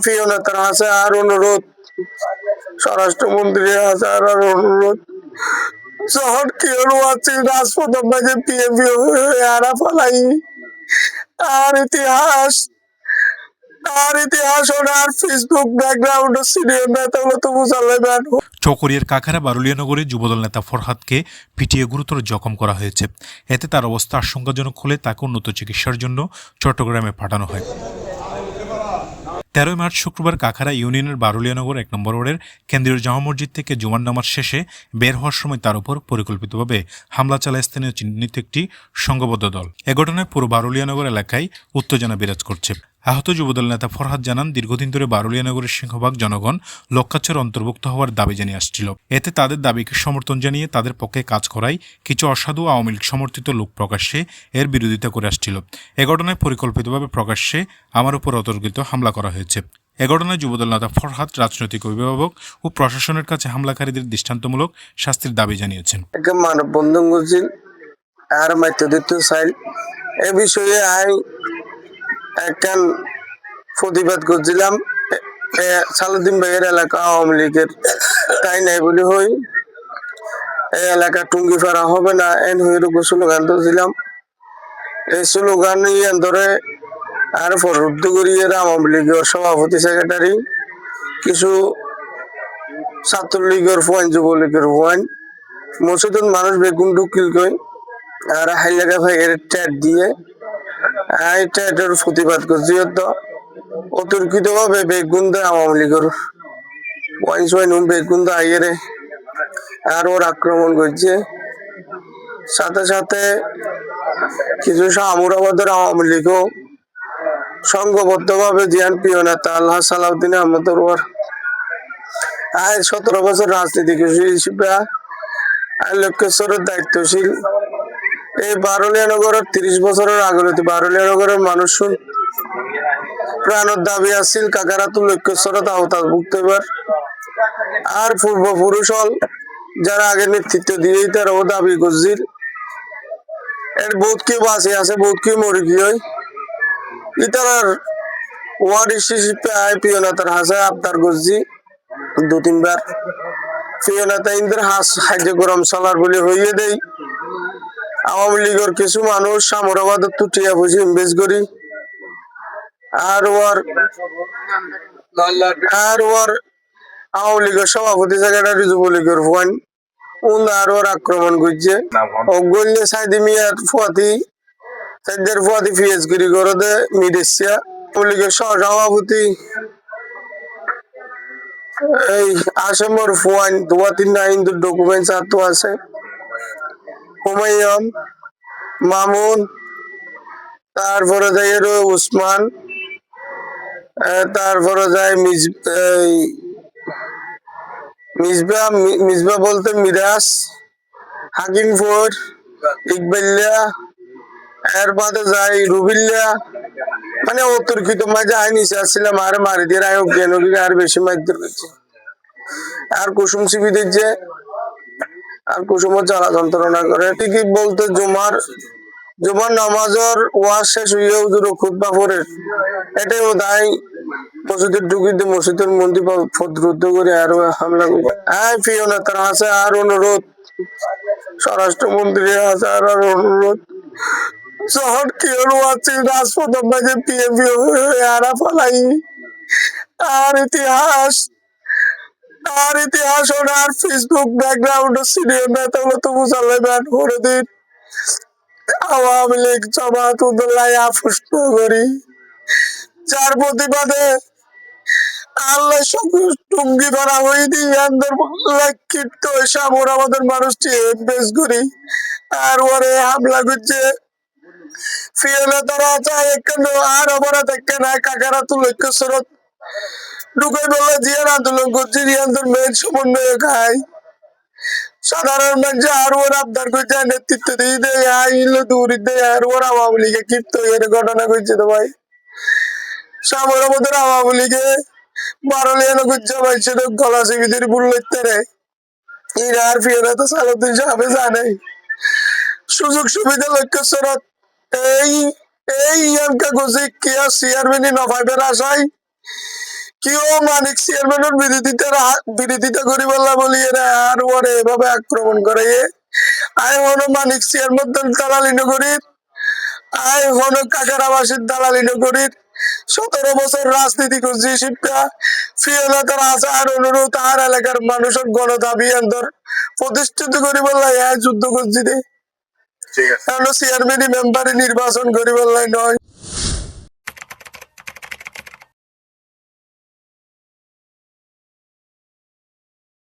ফিওনাতার হাসে আর অনুরোধ, স্বরাষ্ট্রমন্ত্রীর হাসে আর অনুরোধ, শহর কি আছে রাজপথ মাঝে পিএপি আরা ফলাই আর ইতিহাস ওনার ফেসবুক ব্যাকগ্রাউন্ড সিনিয়র নেতা হলো তো বুঝালেন। চকরিয়ার কাকারা বারুলিয়ানগরে যুবদল নেতা ফরহাদকে পিটিয়ে গুরুতর জখম করা হয়েছে। এতে তার অবস্থা আশঙ্কাজনক হলে তাকে উন্নত চিকিৎসার জন্য চট্টগ্রামে পাঠানো হয়। 13 মার্চ শুক্রবার কাখারা ইউনিয়নের বারুলিয়ানগর 1 নম্বর ওয়ার্ডের কেন্দ্রীয় জামা মসজিদ থেকে জুমার নামাজ শেষে বের হওয়ার সময় তার উপর পরিকল্পিতভাবে হামলা চালায় স্থানীয় চিহ্নিত একটি সংঘবদ্ধ দল। এ ঘটনায় পুরো বারুলিয়ানগর এলাকায় উত্তেজনা বিরাজ করছে। আহত যুবদল নেতা ফরহাদ জানান, দীর্ঘদিন ধরে বারুলিয়ানগরের সিংহভাগ জনগণ লক্ষ্যাচ্ছের অন্তর্ভুক্ত হওয়ার দাবি জানিয়ে আসছিল। এতে তাদের দাবিকে সমর্থন জানিয়ে তাদের পক্ষে কাজ করায় কিছু অসাধু আওয়ামী লীগ সমর্থিত লোক প্রকাশ্যে এর বিরোধিতা করে আসছিল। এ ঘটনায় পরিকল্পিতভাবে প্রকাশ্যে আমার উপর অতর্কিত হামলা করা হয়েছে। এ ঘটনায় যুবদল নেতা ফরহাদ রাজনৈতিক অভিভাবক ও প্রশাসনের কাছে হামলাকারীদের দৃষ্টান্তমূলক শাস্তির দাবি জানিয়েছেন। মানববন্ধন করছিল আর মাইত্যদিত্য চাইল এ বিষয়ে একখান প্রতিবাদ করছিলাম। সালাউদ্দিন ভাইয়ের এলাকা আওয়ামী লীগের তাই নাই বলে হই এই এলাকা টুঙ্গি ফাড়া হবে না এন হয়ে স্লোগান ধরছিলাম। এই স্লোগান ধরে আর পরবর্ত করিয়ে আওয়ামী লীগের সভাপতি সেক্রেটারি কিছু ছাত্রলীগের পয়েন্ট যুবলীগের পয়েন্ট মসজিদের মানুষ বেগুন ঢুকিল কই আর হাইলাগা ভাইয়ের ট্যাট দিয়ে ট্যাটের প্রতিবাদ করছি। অতর্কিত ভাবে বেগুন দেয় আওয়ামী লীগের পয়েন্ট বেগুন আইয়েরে আর ওর আক্রমণ করছে। সাথে সাথে কিছু শাহমুরাবাদের আওয়ামী লীগও সংঘবদ্ধ ভাবে জিয়ান প্রিয় নেতা আল্লাহ সালাউদ্দিন আহমদ 17 বছর রাজনীতিক হিসেবে লক্ষ্যেশ্বরের দায়িত্বশীল। এই বারুলিয়ানগরের 30 বছরের আগলতি বারুলিয়ানগরের মানুষ প্রাণের দাবি আসছিল কাকারা তো লক্ষ্যেশ্বরের আওতাভুক্ত এবার আর পূর্বপুরুষ হল যারা আগে নেতৃত্ব দিয়ে তারাও দাবি করছিল। এর বহুত কেউ বাঁচে আছে, বহুত কেউ মরে গিয়ে ইতার ওয়ার্ড হিসেবে প্রিয় নেতার হাসে আবদার করছি 2-3 বার। প্রিয় নেতা ইন্দ্র হাস হাজ্য গরম চলার বলে হইয়ে দেয়। আওয়ামী লীগের কিছু মানুষ সামরাবাদের টুটিয়া বুঝি ইনভেস্ট করি আর ওর আওয়ামী লীগের সভাপতি সেক্রেটারি যুবলীগের ফোন আর ওর আক্রমণ করছে। অগল্য সাইদি মিয়ার ফুয়াতি সাইদের ফুয়াতি পিএস গিরি করে দে মিডিসিয়া আওয়ামী লীগের সহসভাপতি এই আসামের ফোন 2-3 হিন্দু ডকুমেন্টস আর তো আছে। হুমায়ুন মামুন তারপরে যায় উসমান তারপরে যায় মিসবা বলতে মিরাজ হাকিমপুর ইকবাল্লা এর বাদে যায় রুবিল্লা মানে অতর্কিত মাঝে আইনিস আসছিলাম আর মারি দিয়ে আয় জ্ঞান আর বেশি মারধর করছে আর কুসুম সিবি দিচ্ছে আর কুসুমও জ্বালা যন্ত্রণা করে। ঠিকই বলতে জুমার নামাজের ওয়াজ শেষ হইয়া হুজুর খুতবা পড়ে এটাই ও দায় মসজিদের ঢুকিতে মসজিদের মন্দির রুদ্ধ করে আরো হামলা করে। প্রিয় নেতার হাসে আর অনুরোধ, স্বরাষ্ট্রমন্ত্রীর হাসে আর অনুরোধ, শহর কি আছে রাজপথ মাঝে পিএপি আরা ফলাই আর ইতিহাস ওনার ফেসবুক ব্যাকগ্রাউন্ড সিনিয়র নেতা হলো তো বুঝালেন করে দিন আওয়ামী লীগ জামাত উদ্দৌলা প্রশ্ন করি যার প্রতিবাদে আল্লাহ টুঙ্গি ধরা হয়ে দিয়ে ক্ষিপ্ত সামর আমাদের মানুষটি বেশ করি আর ওরে হামলা করছে। ফিয়ালে তারা চায় কেন আর অপরাধ কেন কাকারা তো লক্ষ্যস্বরত ঢুকে বললে জিয়ার আন্দোলন করছি রিয়ান্তর মেয়ের সমন্বয় খায় সাধারণ মানুষ আর ওর আবদার করছে নেতৃত্ব দিয়ে দেয় দূরি দেয় আর ওর আওয়ামী লীগে ক্ষিপ্ত এর ঘটনা করছে। তো ভাই সামর আমাদের আওয়ামী লীগে বারুলিয়ানগর জামাইছে গলা সিবিদের বুল্লেতে রে এরা আর ফিরে তো সালাউদ্দিন সাহেব জানে সুযোগ সুবিধা লক্ষ্যস্বরত এই এই ইয়ানকা গুজি কিয়া চেয়ারম্যানই নফাইবের আশায় কিও মানিক চেয়ারম্যানের বিরোধিতা করি বললা বলি এরা আর ওরে এভাবে আক্রমণ করে আয় হনো মানিক চেয়ারম্যান দালালি নগরীর আয় হনো কাকারাবাসীর দালালি নগরীর 17 বছর রাজনীতি করছি শিক্ষা ফিওনা তার আশার অনুরোধ আর এলাকার মানুষের গণদাবি আন্দোলন প্রতিষ্ঠিত করি বললাই যুদ্ধ করছি রে চেয়ারম্যানই মেম্বারে নির্বাচন করি বললাই নয়।